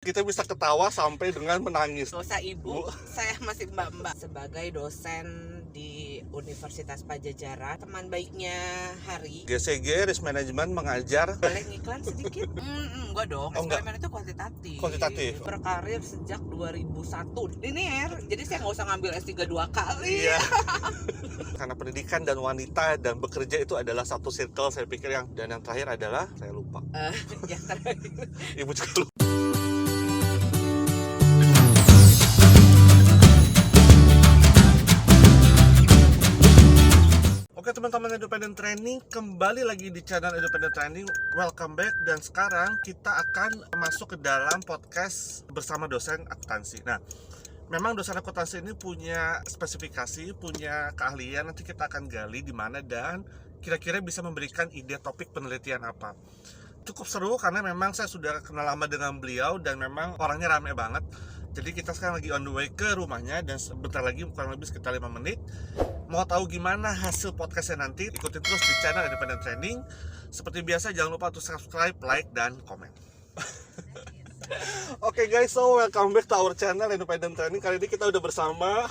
Kita bisa ketawa sampai dengan menangis. Gak usah ibu, saya masih mbak-mbak. Sebagai dosen di Universitas Padjadjaran, teman baiknya Hari. GCG Risk Management mengajar. Boleh ngiklan sedikit? Enggak dong, eksperimen itu kuantitatif. Kuantitatif. Berkarir sejak 2001. Linear, jadi saya nggak usah ngambil S3 2 kali. Iya. Karena pendidikan dan wanita dan bekerja itu adalah satu circle, saya pikir dan yang terakhir adalah saya lupa. Yang terakhir. Ibu juga lupa. Oke teman-teman Independent Training, kembali lagi di channel Independent Training. Welcome back, dan sekarang kita akan masuk ke dalam podcast bersama dosen akuntansi. Nah, memang dosen akuntansi ini punya spesifikasi, punya keahlian. Nanti kita akan gali di mana dan kira-kira bisa memberikan ide topik penelitian apa. Cukup seru karena memang saya sudah kenal lama dengan beliau dan memang orangnya rame banget. Jadi kita sekarang lagi on the way ke rumahnya dan sebentar lagi, kurang lebih sekitar 5 menit. Mau tahu gimana hasil podcastnya nanti, ikutin terus di channel Independent Training. Seperti biasa jangan lupa untuk subscribe, like, dan komen. Oke guys, so welcome back to our channel Independent Training. Kali ini kita udah bersama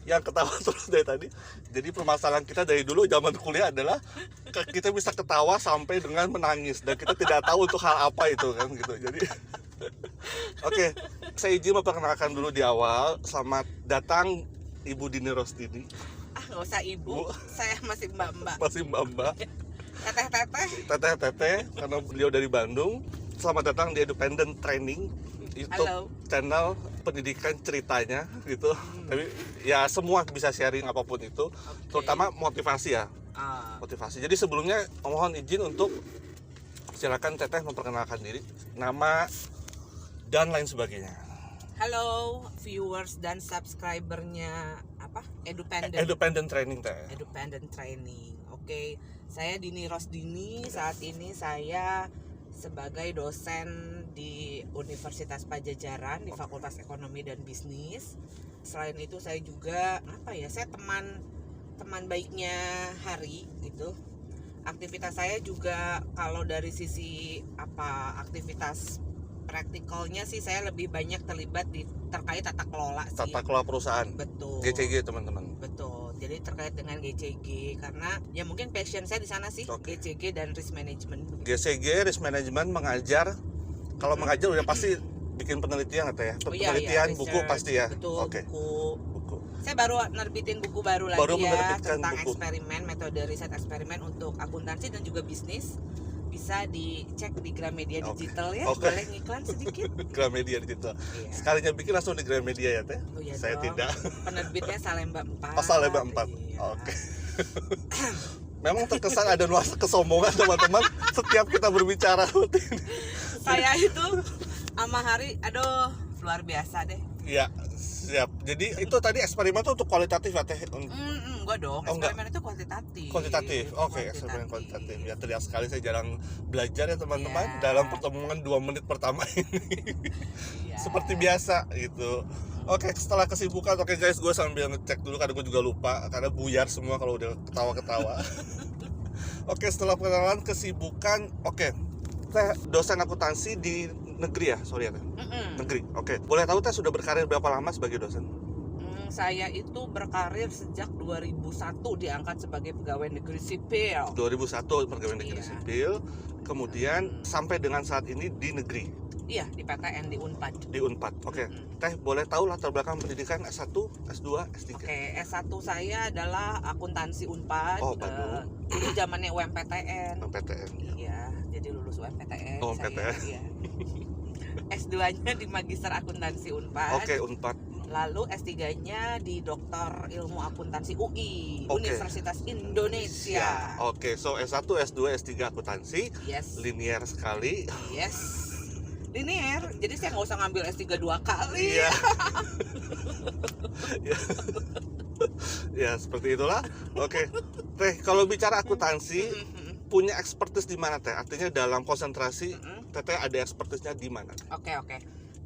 yang ketawa terus dari tadi. Jadi permasalahan kita dari dulu zaman kuliah adalah kita bisa ketawa sampai dengan menangis dan kita tidak tahu untuk hal apa itu kan gitu. Jadi oke, saya izin memperkenalkan dulu di awal. Selamat datang Ibu Dini Rosdini. Nggak usah ibu, saya masih mbak-mbak. Masih mbak-mbak. Teteh-teteh. Teteh-teteh karena beliau dari Bandung. Selamat datang di Independent Training, YouTube Halo. channel pendidikan ceritanya gitu. Tapi ya semua bisa sharing apapun itu, terutama motivasi ya. Motivasi. Jadi sebelumnya mohon izin untuk silakan Teteh memperkenalkan diri, nama dan lain sebagainya. Halo viewers dan subscribernya Independent Training Teh. Independent Training. Oke, saya Dini Rosdini. Saat ini saya sebagai dosen di Universitas Padjadjaran di Fakultas Ekonomi dan Bisnis. Selain itu saya juga saya teman baiknya Hari gitu. Aktivitas saya juga kalau dari sisi aktivitas praktikalnya sih saya lebih banyak terlibat terkait tata kelola sih. Tata kelola perusahaan. Betul. GCG teman-teman. Betul. Jadi terkait dengan GCG karena ya mungkin passion saya di sana sih. GCG dan risk management. GCG Risk Management mengajar. Kalau mengajar udah pasti bikin penelitian atau ya? Penelitian buku pasti ya. Betul. Oke. Buku. Saya baru nerbitin buku baru lagi tentang buku. eksperimen, metode riset eksperimen untuk akuntansi dan juga bisnis. Bisa dicek di Gramedia Digital ya. Boleh ngiklan sedikit? Gramedia Digital. Iya. Sekalinya bikin langsung di Gramedia ya Teh? Oh, iya saya dong. tidak. Penerbitnya Salemba 4. Salemba 4. Iya. Oke. Memang terkesan ada nuansa kesombongan teman-teman setiap kita berbicara. Saya itu sama Hari, luar biasa deh. Iya, siap. Jadi itu tadi eksperimen tuh untuk kualitatif ya Teh? Enggak dong, eksperimen itu kuantitatif. Kuantitatif, oke, eksperimen kuantitatif. Ya terlihat sekali saya jarang belajar ya teman-teman dalam pertemuan 2 menit pertama ini. Seperti biasa gitu. Oke, setelah kesibukan, oke guys, gue sambil ngecek dulu karena gue juga lupa karena buyar semua kalau udah ketawa-ketawa. Oke, setelah perkenalan kesibukan, Teh dosen akuntansi di negeri ya, sorry ya Teh. Negeri, oke. Boleh tahu Teh sudah berkarir berapa lama sebagai dosen? Saya itu berkarir sejak 2001 diangkat sebagai pegawai negeri sipil. 2001 pegawai negeri sipil, kemudian sampai dengan saat ini di negeri. Iya, di PTN di Unpad. Di Unpad, oke. Teh boleh tahu latar belakang pendidikan S1, S2, S3? Oke, S1 saya adalah akuntansi Unpad. Bandung. Itu zamannya UMPTN. UMPTN. Iya, jadi lulus UMPTN. UMPTN. Iya. S2-nya di Magister Akuntansi Unpad. Oke, Unpad. Lalu S3-nya di Doktor Ilmu Akuntansi UI, Universitas Indonesia. Oke, so S1, S2, S3 akuntansi. Yes. Linear sekali. Yes. Linear. Jadi saya nggak usah ngambil S3 2 kali. Iya. Ya, seperti itulah. Oke. Teh, kalau bicara akuntansi, punya expertise di mana Teh? Artinya dalam konsentrasi, Teteh ada expertise-nya di mana? Oke.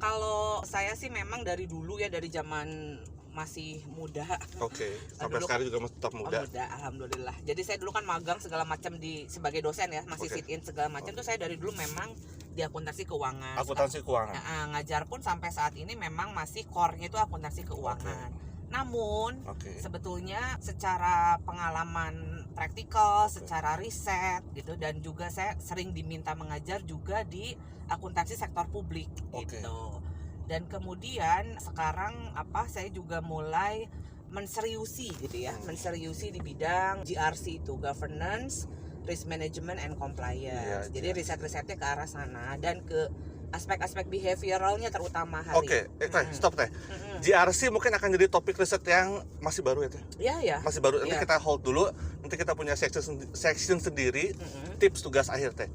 Kalau saya sih memang dari dulu ya, dari zaman masih muda. Oke, sampai sekarang juga masih tetap muda. Muda, alhamdulillah. Jadi saya dulu kan magang segala macam sebagai dosen ya, masih sit in segala macam tuh saya dari dulu memang di akuntansi keuangan. Akuntansi keuangan. Ngajar pun sampai saat ini memang masih core-nya itu akuntansi keuangan. Namun sebetulnya secara pengalaman praktikal, secara riset gitu, dan juga saya sering diminta mengajar juga di akuntansi sektor publik gitu. Dan kemudian sekarang saya juga mulai menseriusi gitu ya, menseriusi di bidang GRC itu, governance, risk management and compliance. Jadi riset-risetnya ke arah sana dan ke aspek-aspek behavioralnya terutama hari. Stop teh. GRC mungkin akan jadi topik riset yang masih baru ya teh. Iya. Masih baru. Nanti kita hold dulu. Nanti kita punya section sendiri tips tugas akhir teh.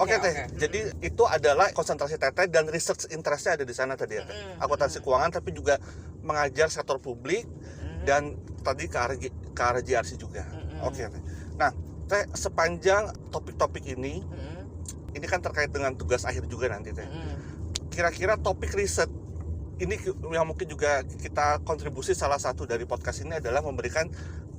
Oke teh. Jadi itu adalah konsentrasi teteh dan research interestnya ada di sana tadi ya teh. Akuntansi keuangan tapi juga mengajar sektor publik dan tadi ke arah GRC juga. Oke teh. Nah, teh sepanjang topik-topik ini kan terkait dengan tugas akhir juga nanti teh. Kira-kira topik riset ini yang mungkin juga kita kontribusi salah satu dari podcast ini adalah memberikan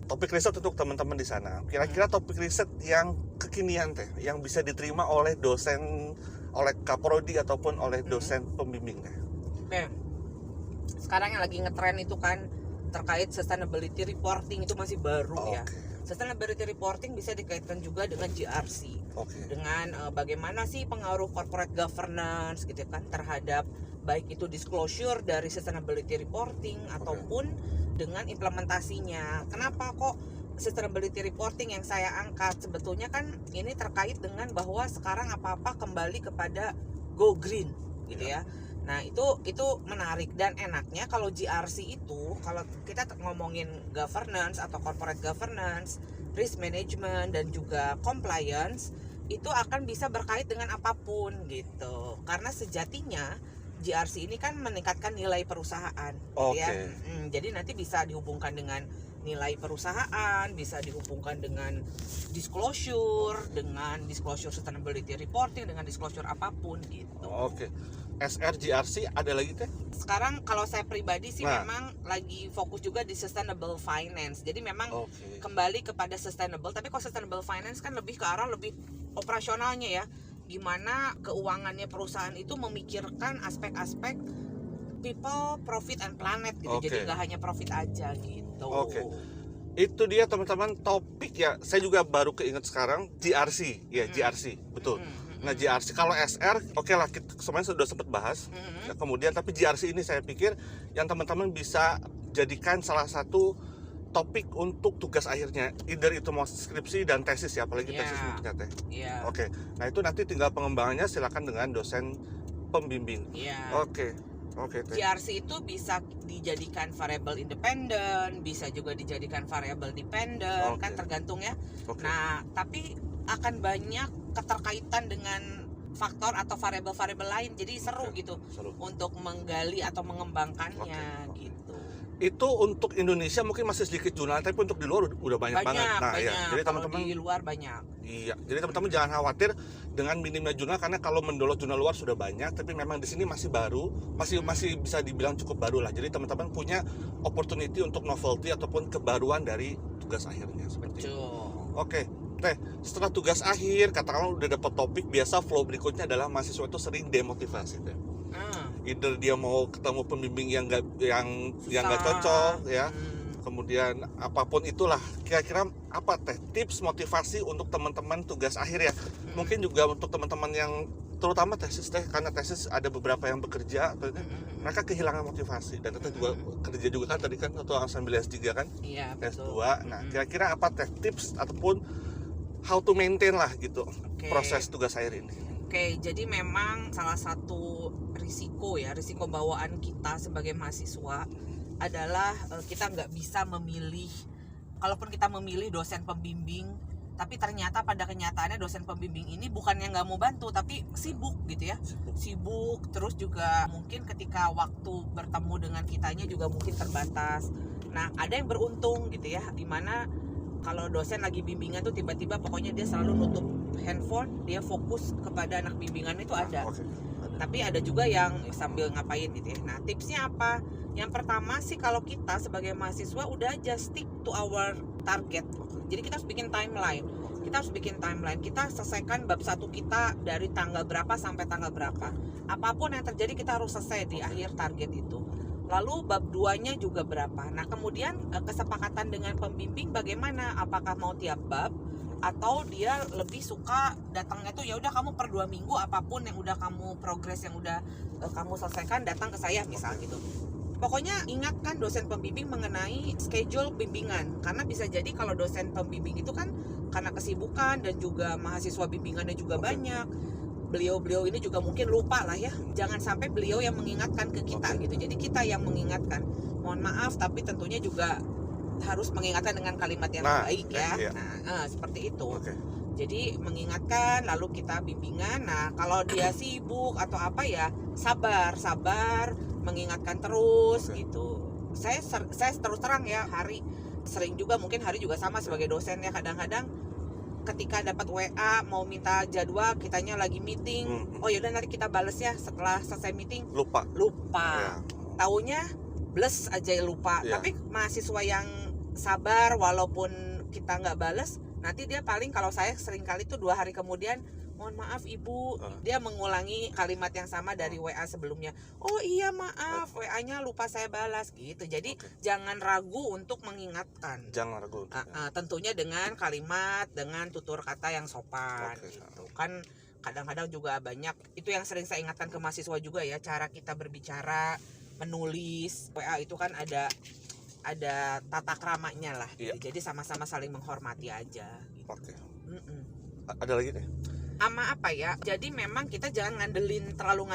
topik riset untuk teman-teman di sana. Kira-kira topik riset yang kekinian teh, yang bisa diterima oleh dosen, oleh kaprodi ataupun oleh dosen pembimbing teh. Sekarang yang lagi ngetren itu kan terkait sustainability reporting, itu masih baru ya. Sustainability reporting bisa dikaitkan juga dengan GRC. Dengan bagaimana sih pengaruh corporate governance gitu kan terhadap baik itu disclosure dari sustainability reporting ataupun dengan implementasinya. Kenapa kok sustainability reporting yang saya angkat? Sebetulnya kan ini terkait dengan bahwa sekarang apa-apa kembali kepada go green gitu ya. Nah, itu menarik dan enaknya kalau GRC itu, kalau kita ngomongin governance atau corporate governance, risk management dan juga compliance, itu akan bisa berkait dengan apapun gitu. Karena sejatinya GRC ini kan meningkatkan nilai perusahaan gitu ya. Jadi nanti bisa dihubungkan dengan nilai perusahaan, bisa dihubungkan dengan disclosure sustainability reporting, dengan disclosure apapun gitu. SR GRC ada lagi teh? Sekarang kalau saya pribadi sih memang lagi fokus juga di sustainable finance. Jadi memang kembali kepada sustainable, tapi kalau sustainable finance kan lebih ke arah lebih operasionalnya ya. Gimana keuangannya perusahaan itu memikirkan aspek-aspek people, profit and planet gitu. Jadi nggak hanya profit aja gitu. Itu dia teman-teman topik ya. Saya juga baru keinget sekarang GRC ya, GRC betul. Nah GRC kalau SR lah kita semuanya sudah sempat bahas ya, kemudian tapi GRC ini saya pikir yang teman-teman bisa jadikan salah satu topik untuk tugas akhirnya, either itu mau skripsi dan tesis ya, apalagi tesis mungkin teh. Nah itu nanti tinggal pengembangannya silakan dengan dosen pembimbing. GRC itu bisa dijadikan variable independen, bisa juga dijadikan variable dependent, kan tergantung ya. Nah, tapi akan banyak keterkaitan dengan faktor atau variabel-variabel lain, jadi seru gitu untuk menggali atau mengembangkannya gitu. Itu untuk Indonesia mungkin masih sedikit jurnal, tapi untuk di luar udah banyak banget. Nah, banyak. Ya. Jadi teman-teman di luar banyak. Iya, jadi teman-teman jangan khawatir dengan minimnya jurnal, karena kalau mendownload jurnal luar sudah banyak, tapi memang di sini masih baru, masih bisa dibilang cukup baru lah. Jadi teman-teman punya opportunity untuk novelty ataupun kebaruan dari tugas akhirnya seperti itu. Teh, setelah tugas akhir, katakanlah udah dapat topik, biasa flow berikutnya adalah mahasiswa itu sering demotivasi teh. Either dia mau ketemu pembimbing yang nggak cocok ya. Kemudian apapun itulah, kira-kira apa teh tips motivasi untuk teman-teman tugas akhir ya? Mungkin juga untuk teman-teman yang terutama tesis teh, karena tesis ada beberapa yang bekerja atau mereka kehilangan motivasi, dan kita juga kerja juga kan tadi kan atau sambil S3 kan? Iya, S2. Nah, kira-kira apa teh tips ataupun how to maintain lah gitu proses tugas akhir ini? Jadi memang salah satu risiko bawaan kita sebagai mahasiswa adalah kita nggak bisa memilih. Kalaupun kita memilih dosen pembimbing, tapi ternyata pada kenyataannya dosen pembimbing ini bukannya nggak mau bantu, tapi sibuk gitu ya, sibuk. Terus juga mungkin ketika waktu bertemu dengan kitanya juga mungkin terbatas. Nah, ada yang beruntung gitu ya, dimana kalau dosen lagi bimbingan tuh tiba-tiba pokoknya dia selalu nutup handphone, dia fokus kepada anak bimbingan itu ada. Tapi ada juga yang sambil ngapain gitu ya. Nah, tipsnya apa? Yang pertama sih, kalau kita sebagai mahasiswa udah aja stick to our target. Jadi kita harus bikin timeline. Kita harus bikin timeline. Kita selesaikan bab 1 kita dari tanggal berapa sampai tanggal berapa. Apapun yang terjadi kita harus selesai di akhir target itu. Lalu bab 2-nya juga berapa. Nah, kemudian kesepakatan dengan pembimbing bagaimana? Apakah mau tiap bab atau dia lebih suka datangnya tuh ya udah kamu per 2 minggu apapun yang udah kamu progres yang udah kamu selesaikan datang ke saya misal gitu. Pokoknya ingatkan dosen pembimbing mengenai schedule bimbingan, karena bisa jadi kalau dosen pembimbing itu kan karena kesibukan dan juga mahasiswa bimbingannya juga banyak, beliau ini juga mungkin lupa lah ya. Jangan sampai beliau yang mengingatkan ke kita gitu, jadi kita yang mengingatkan. Mohon maaf tapi tentunya juga harus mengingatkan dengan kalimat yang baik ya. Iya. Nah, seperti itu. Jadi mengingatkan lalu kita bimbingan. Nah, kalau dia sibuk atau apa ya sabar, mengingatkan terus gitu. Saya terus terang ya, sering juga mungkin Hari juga sama sebagai dosen ya, kadang-kadang ketika dapat WA mau minta jadwal, kitanya lagi meeting. Oh yaudah nanti kita bales ya setelah selesai meeting. Lupa. Ya. Taunya bless aja lupa. Tapi mahasiswa yang sabar walaupun kita nggak bales, nanti dia paling kalau saya sering kali tuh 2 hari kemudian, mohon maaf ibu, dia mengulangi kalimat yang sama dari WA sebelumnya. Oh iya maaf, WA-nya lupa saya balas gitu. Jadi jangan ragu untuk mengingatkan. Jangan ragu. Tentunya dengan kalimat, dengan tutur kata yang sopan gitu. Kan kadang-kadang juga banyak itu yang sering saya ingatkan ke mahasiswa juga ya, cara kita berbicara, menulis WA itu kan ada tata kramanya lah gitu. Jadi sama-sama saling menghormati aja gitu. Ada lagi deh sama apa ya, jadi memang kita jangan terlalu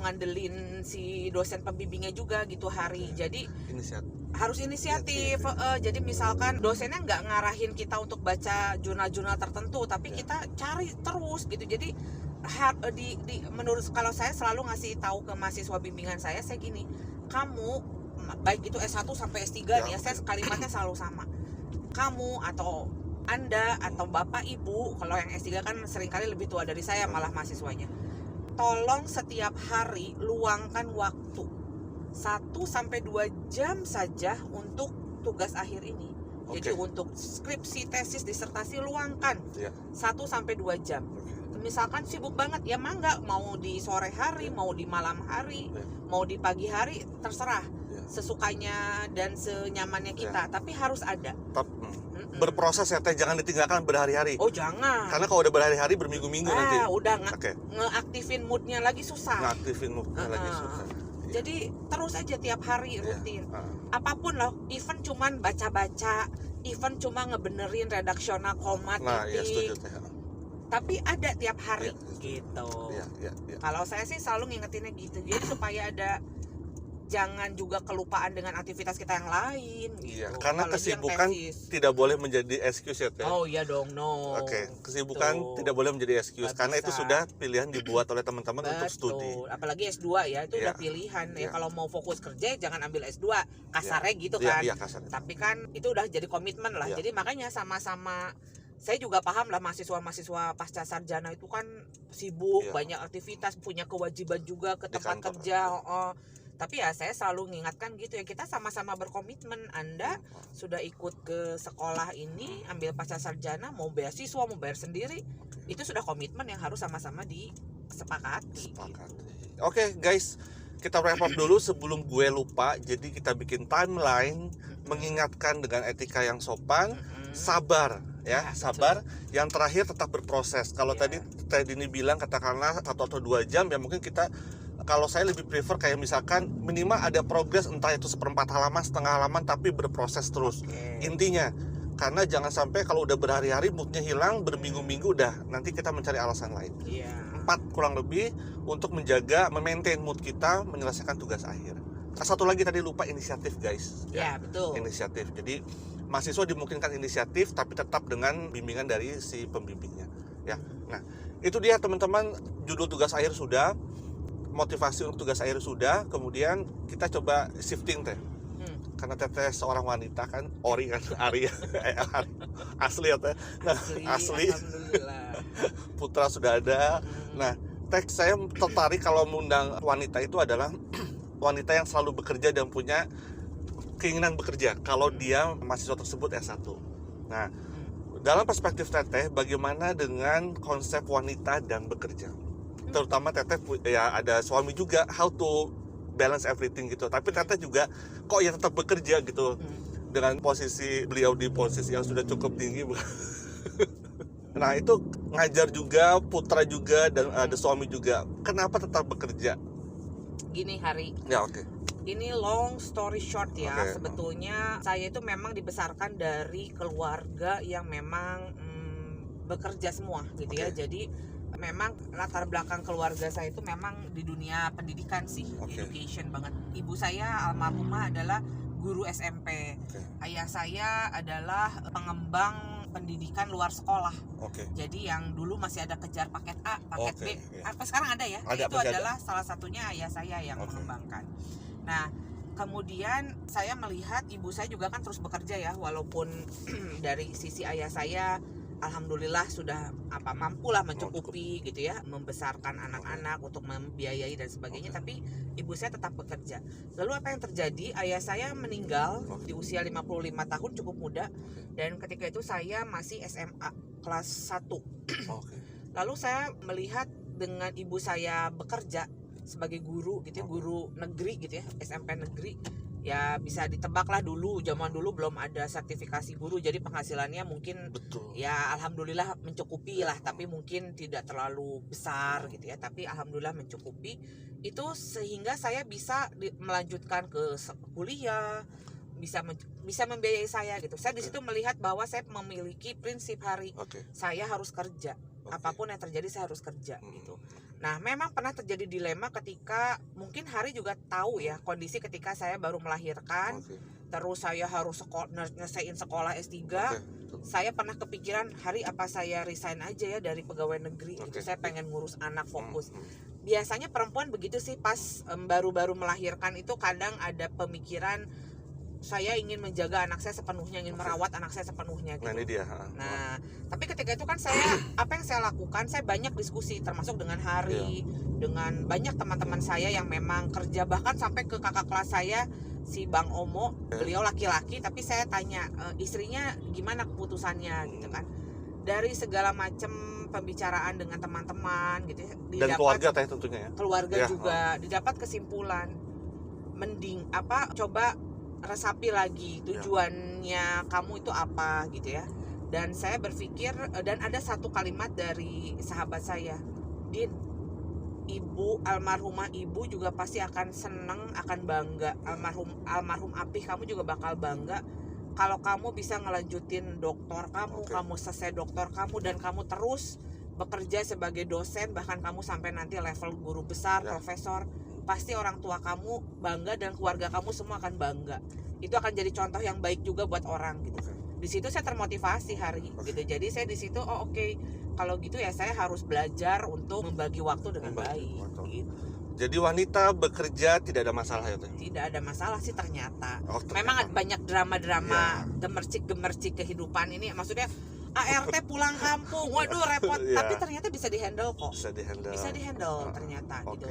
ngandelin si dosen pembimbingnya juga gitu Hari. Jadi harus inisiatif. Jadi misalkan dosennya nggak ngarahin kita untuk baca jurnal-jurnal tertentu, tapi kita cari terus gitu. Jadi menurut kalau saya selalu ngasih tahu ke mahasiswa bimbingan saya gini, kamu baik itu S1 sampai S3 nih ya, saya kalimatnya selalu sama. Kamu atau Anda atau Bapak Ibu, kalau yang S3 kan seringkali lebih tua dari saya malah mahasiswanya. Tolong setiap hari luangkan waktu 1-2 jam saja untuk tugas akhir ini. Jadi untuk skripsi, tesis, disertasi luangkan 1-2 jam. Misalkan sibuk banget ya mangga, mau di sore hari, mau di malam hari, mau di pagi hari, terserah sesukanya dan senyamannya kita. Tapi harus ada. Berproses ya teh, jangan ditinggalkan berhari-hari. Oh jangan. Karena kalau udah berhari-hari berminggu-minggu nanti. Udah ngeaktifin moodnya lagi susah. Jadi terus aja tiap hari rutin. Apapun loh, even cuman baca-baca, even cuma ngebenerin redaksional koma titik. Tapi ada tiap hari gitu. Kalau saya sih selalu ngingetinnya gitu. Jadi supaya ada, jangan juga kelupaan dengan aktivitas kita yang lain gitu. Karena kesibukan tidak boleh menjadi excuse ya teh. Oh iya dong, no. Kesibukan tidak boleh menjadi excuse. Karena itu sudah pilihan dibuat oleh teman-teman untuk studi. Apalagi S2 ya, itu udah pilihan ya. Kalau mau fokus kerja jangan ambil S2, kasarnya gitu kan. Tapi kan itu udah jadi komitmen lah. Jadi makanya sama-sama, saya juga paham lah mahasiswa pasca sarjana itu kan sibuk, banyak aktivitas, punya kewajiban juga ke tempat kerja. Tapi ya saya selalu mengingatkan gitu ya, kita sama-sama berkomitmen. Anda sudah ikut ke sekolah ini, ambil pasca sarjana, mau beasiswa, mau bayar sendiri, itu sudah komitmen yang harus sama-sama disepakati. Oke guys, kita wrap up dulu sebelum gue lupa. Jadi kita bikin timeline, mengingatkan dengan etika yang sopan, sabar ya, sabar. Yang terakhir tetap berproses. Kalau tadi Teh Dini bilang katakanlah 1 atau 2 jam, ya mungkin kita, kalau saya lebih prefer kayak misalkan minimal ada progres, entah itu 1/4 halaman, setengah halaman, tapi berproses terus. Intinya, karena jangan sampai kalau udah berhari-hari moodnya hilang, berminggu-minggu udah nanti kita mencari alasan lain. 4 kurang lebih untuk menjaga, memaintain mood kita menyelesaikan tugas akhir. Satu lagi tadi lupa, inisiatif guys. Betul. Inisiatif. Jadi mahasiswa dimungkinkan inisiatif, tapi tetap dengan bimbingan dari si pembimbingnya. Ya. Nah, itu dia teman-teman, judul tugas akhir sudah. Motivasi untuk tugas akhir sudah, kemudian kita coba shifting teh. Karena Teteh seorang wanita kan, Ori kan, Ari asli ya teh. Nah, asli. Putra sudah ada. Nah, Teh saya tertarik kalau mengundang wanita itu adalah wanita yang selalu bekerja dan punya keinginan bekerja. Kalau dia mahasiswa tersebut S1. Nah, dalam perspektif Teteh, bagaimana dengan konsep wanita dan bekerja? Terutama Teteh ya ada suami juga, how to balance everything gitu. Tapi Teteh juga kok ya tetap bekerja gitu. Dengan posisi beliau di posisi yang sudah cukup tinggi. Nah itu ngajar juga, putra juga, dan ada suami juga. Kenapa tetap bekerja? Gini Hari, Ya oke. ini long story short ya. Oke. Sebetulnya saya itu memang dibesarkan dari keluarga yang memang bekerja semua gitu ya. Oke. Jadi memang latar belakang keluarga saya itu memang di dunia pendidikan sih, Oke. education banget. Ibu saya almarhumah adalah guru SMP. Oke. Ayah saya adalah pengembang pendidikan luar sekolah. Oke. Jadi yang dulu masih ada kejar paket A, paket Oke, B, iya. apa sekarang ada ya? Ada, Itu masih ada. adalah salah satunya ayah saya yang Oke. mengembangkan. Nah, kemudian saya melihat ibu saya juga kan terus bekerja ya, walaupun dari sisi ayah saya alhamdulillah sudah mampulah mencukupi gitu ya, membesarkan anak-anak untuk membiayai dan sebagainya, tapi ibu saya tetap bekerja. Lalu apa yang terjadi? Ayah saya meninggal di usia 55 tahun, cukup muda, dan ketika itu saya masih SMA kelas 1. Oke. Lalu saya melihat dengan ibu saya bekerja sebagai guru gitu ya, guru negeri gitu ya, SMP negeri. Ya bisa ditebak lah, dulu zaman dulu belum ada sertifikasi guru, jadi penghasilannya mungkin Betul. ya alhamdulillah mencukupi lah, tapi mungkin tidak terlalu besar gitu ya, tapi alhamdulillah mencukupi itu sehingga saya bisa melanjutkan ke kuliah, bisa membiayai saya gitu. Saya di situ melihat bahwa saya memiliki prinsip Hari, Oke. saya harus kerja. Oke. Apapun yang terjadi saya harus kerja gitu. Nah, memang pernah terjadi dilema ketika mungkin Hari juga tahu ya kondisi ketika saya baru melahirkan, Oke. terus saya harus nyelesain sekolah S3. Oke. Saya pernah kepikiran, Hari apa saya resign aja ya dari pegawai negeri Oke. gitu. Saya pengen ngurus anak, fokus. Hmm. Biasanya perempuan begitu sih, pas baru-baru melahirkan itu kadang ada pemikiran saya ingin menjaga anak saya sepenuhnya, ingin merawat anak saya sepenuhnya gitu. Nah ini dia. Nah, tapi ketika itu kan saya apa yang saya lakukan, saya banyak diskusi termasuk dengan Hari, dengan banyak teman-teman saya yang memang kerja, bahkan sampai ke kakak kelas saya si Bang Omo, beliau laki-laki tapi saya tanya istrinya gimana keputusannya gitu kan. Dari segala macam pembicaraan dengan teman-teman gitu ya, Dan keluarga Teh tentunya ya. Keluarga Ya, juga didapat kesimpulan mending coba resapi lagi tujuannya kamu itu apa gitu ya. Dan saya berpikir, dan ada satu kalimat dari sahabat saya, Din, almarhumah ibu juga pasti akan seneng, akan bangga, almarhum Apih kamu juga bakal bangga kalau kamu bisa ngelanjutin doktor kamu, kamu selesai doktor kamu, dan kamu terus bekerja sebagai dosen, bahkan kamu sampai nanti level guru besar, profesor. Pasti orang tua kamu bangga dan keluarga kamu semua akan bangga. Itu akan jadi contoh yang baik juga buat orang gitu. Di situ saya termotivasi Hari gitu. Jadi saya di situ kalau gitu ya saya harus belajar untuk membagi waktu dengan baik gitu. Jadi wanita bekerja tidak ada masalah ya Teh? Tidak ada masalah sih ternyata. Ternyata. Memang banyak drama-drama gemercik-gemercik kehidupan ini, maksudnya ART pulang kampung, waduh repot, tapi ternyata bisa dihandle kok. Bisa dihandle ternyata gitu.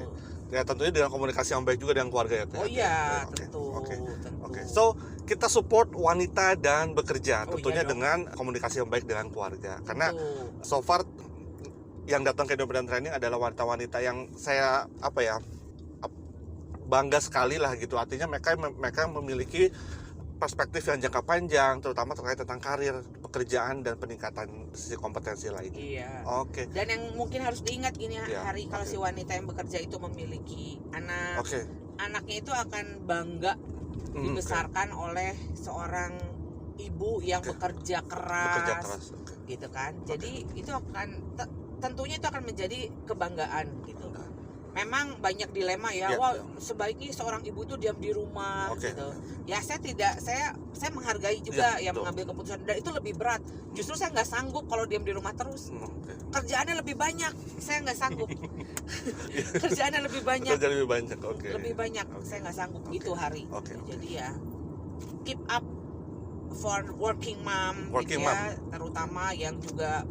Ya tentunya dengan komunikasi yang baik juga dengan keluarga ya Teh. Oh iya, tentu. Oke. So kita support wanita dan bekerja, tentunya iya dengan komunikasi yang baik dengan keluarga. Karena so far yang datang ke Independent Training adalah wanita-wanita yang saya bangga sekali lah gitu. Artinya mereka memiliki perspektif yang jangka panjang, terutama terkait tentang karir, pekerjaan, dan peningkatan sisi kompetensi lainnya. Iya. Oke. Dan yang mungkin harus diingat gini Hari, kalau si wanita yang bekerja itu memiliki anak, anaknya itu akan bangga dibesarkan oleh seorang ibu yang bekerja keras. Gitu kan. Jadi itu akan tentunya itu akan menjadi kebanggaan gitu. Memang banyak dilema ya. Wah, sebaiknya seorang ibu itu diam di rumah gitu. Ya saya menghargai juga yang mengambil keputusan, dan itu lebih berat. Justru saya nggak sanggup kalau diam di rumah terus. Kerjaannya lebih banyak, saya nggak sanggup. Kerjaannya lebih banyak. Lebih banyak, saya nggak sanggup gitu Hari. Jadi ya keep up for working mom, terutama yang juga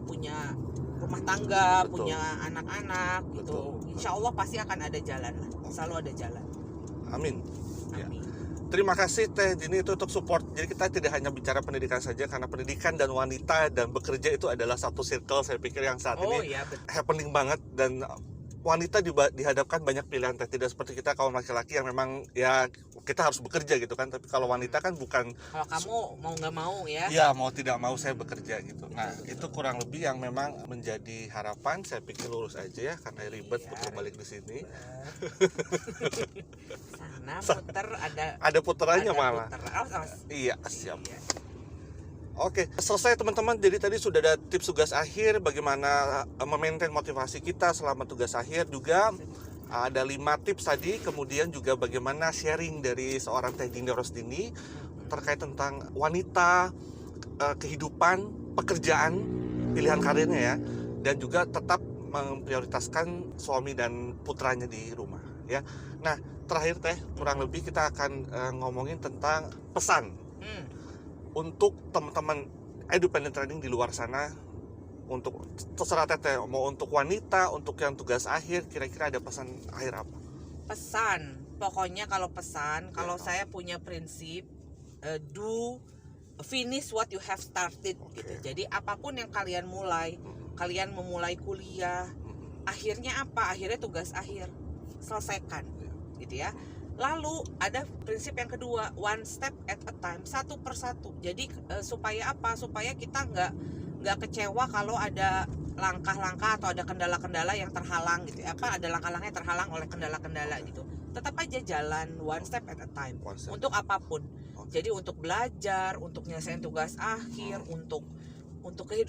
punya rumah tangga, punya anak-anak gitu. Insya Allah pasti akan ada jalan lah, selalu ada jalan. Amin. Amin. Terima kasih Teh Dini itu untuk support. Jadi kita tidak hanya bicara pendidikan saja, karena pendidikan dan wanita dan bekerja itu adalah satu circle saya pikir yang saat ini iya betul. happening banget. Dan wanita dihadapkan banyak pilihan Teh, tidak seperti kita kaum laki-laki yang memang ya kita harus bekerja gitu kan. Tapi kalau wanita kan bukan, Kalau kamu mau nggak mau ya. ya mau tidak mau saya bekerja gitu. Nah itu kurang lebih yang memang menjadi harapan. Saya pikir lurus aja ya, karena ribet Iya, putar balik di sini. Sana muter Ada puterannya ada malah. puter. Awas. Iya, siap. Iya. Oke, selesai teman-teman. Jadi tadi sudah ada tips tugas akhir, bagaimana memaintain motivasi kita selama tugas akhir. Juga ada 5 tips tadi. Kemudian juga bagaimana sharing dari seorang Teh Dini Rosdini terkait tentang wanita, kehidupan, pekerjaan, pilihan karirnya ya. Dan juga tetap memprioritaskan suami dan putranya di rumah ya. Nah, terakhir Teh, kurang lebih kita akan ngomongin tentang pesan untuk teman-teman independent training di luar sana. Untuk terserah Teteh, mau untuk wanita, untuk yang tugas akhir, kira-kira ada pesan akhir apa? Pesan, pokoknya kalau kalau saya punya prinsip do finish what you have started gitu. Jadi apapun yang kalian mulai, kalian memulai kuliah, akhirnya apa? Akhirnya tugas akhir, selesaikan gitu ya. Lalu ada prinsip yang kedua, one step at a time, satu persatu. Jadi supaya apa? Supaya kita nggak kecewa kalau ada langkah-langkah atau ada kendala-kendala yang terhalang gitu. Ada langkah-langkah yang terhalang oleh kendala-kendala gitu. Tetap aja jalan one step at a time. Untuk apapun. Jadi untuk belajar, untuk nyelesain tugas akhir, untuk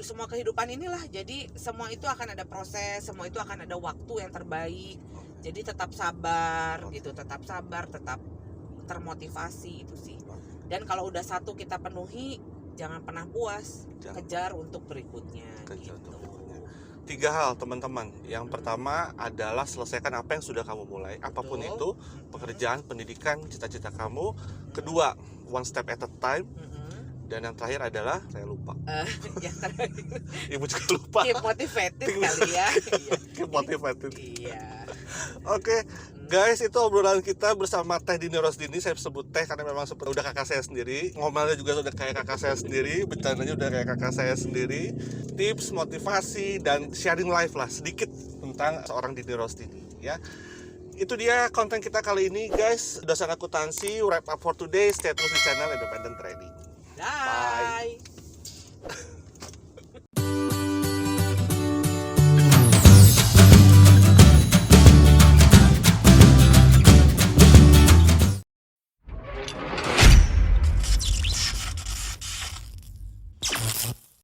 semua kehidupan inilah. Jadi semua itu akan ada proses, semua itu akan ada waktu yang terbaik. Jadi tetap sabar gitu, tetap termotivasi itu sih. Dan kalau udah satu kita penuhi, jangan pernah puas, kejar untuk berikutnya. Gitu. 3 hal teman-teman. Yang pertama adalah selesaikan apa yang sudah kamu mulai, apapun itu, pekerjaan, pendidikan, cita-cita kamu. Kedua, one step at a time. Dan yang terakhir adalah saya lupa. Yang terakhir, Ibu juga lupa. keep motivated kali ya. Keep motivated. Iya. Oke, guys, itu obrolan kita bersama Teh Dini Rosdini. Saya sebut Teh karena memang seperti udah kakak saya sendiri. Ngomelnya juga udah kayak kakak saya sendiri, bercandanya udah kayak kakak saya sendiri. Tips, motivasi, dan sharing life lah sedikit tentang seorang Dini Rosdini ya. Itu dia konten kita kali ini, guys. Dosen akuntansi, wrap up for today. Stay terus di channel Independent Training. Bye.